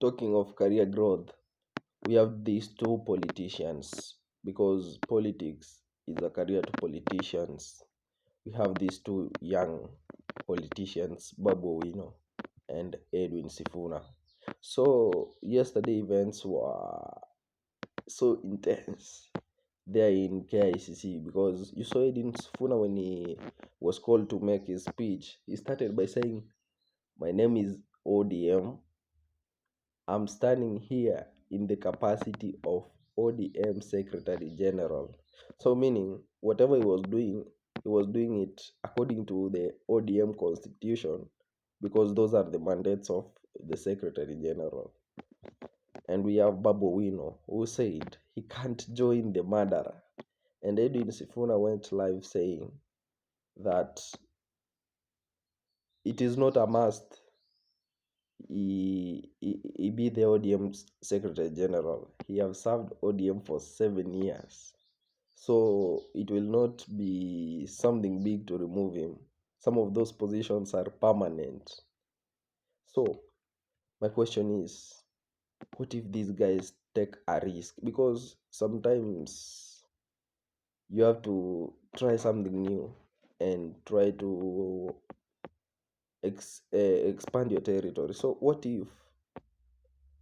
talking of career growth, we have these two politicians because politics is a career to politicians. We have these two young politicians, Babu Owino and Edwin Sifuna. So yesterday events were so intense there in KICC because you saw Edwin Sifuna when he was called to make his speech. He started by saying, "My name is ODM. I'm standing here in the capacity of ODM Secretary General." So, meaning whatever he was doing it according to the ODM constitution because those are the mandates of the Secretary General. And we have Babu Wino who said he can't join the murderer. And Edwin Sifuna went live saying that it is not a must he be the ODM Secretary General. He has served ODM for 7 years. So it will not be something big to remove him. Some of those positions are permanent. So my question is, what if these guys take a risk? Because sometimes you have to try something new and try to expand your territory. So what if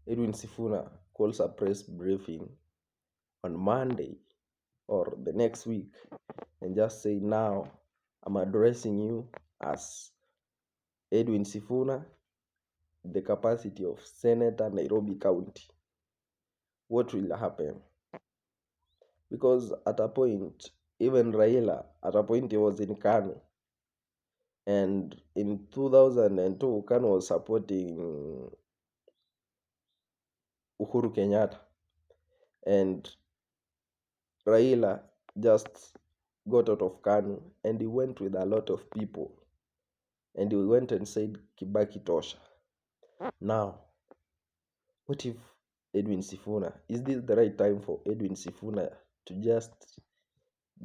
Edwin Sifuna calls a press briefing on Monday or the next week and just say, "Now I'm addressing you as Edwin Sifuna, the capacity of Senator Nairobi County." What will happen? Because at a point, even Raila, at a point he was in Kanu, and in 2002, Kanu was supporting Uhuru Kenyatta, and Raila just got out of Kanu and he went with a lot of people and he went and said Kibaki Tosha. Now, what if Edwin Sifuna, is this the right time for Edwin Sifuna to just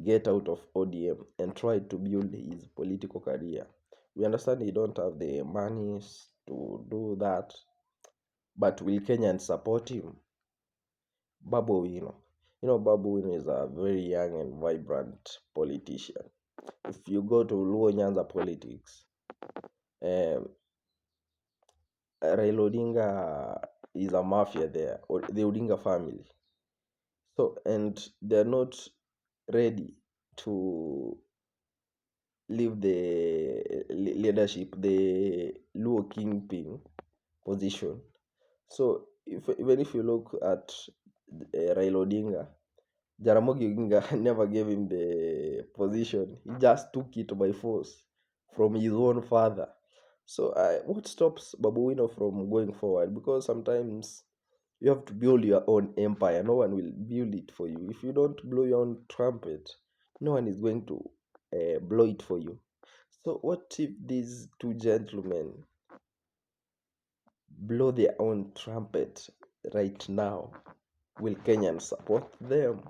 get out of ODM and try to build his political career? We understand he don't have the money to do that, but will Kenyans support him? Babu Owino. Babu Owino is a very young and vibrant politician. If you go to Luo Nyanza politics, um, Raila Odinga is a mafia there, or the Odinga family. So, and they're not ready to leave the leadership, the Luo kingpin position. So, even if you look at Raila Odinga, Jaramogi Oginga never gave him the position. He just took it by force from his own father. So what stops Babu Wino from going forward? Because sometimes you have to build your own empire. No one will build it for you. If you don't blow your own trumpet, no one is going to blow it for you. So what if these two gentlemen blow their own trumpet right now? Will Kenyans support them?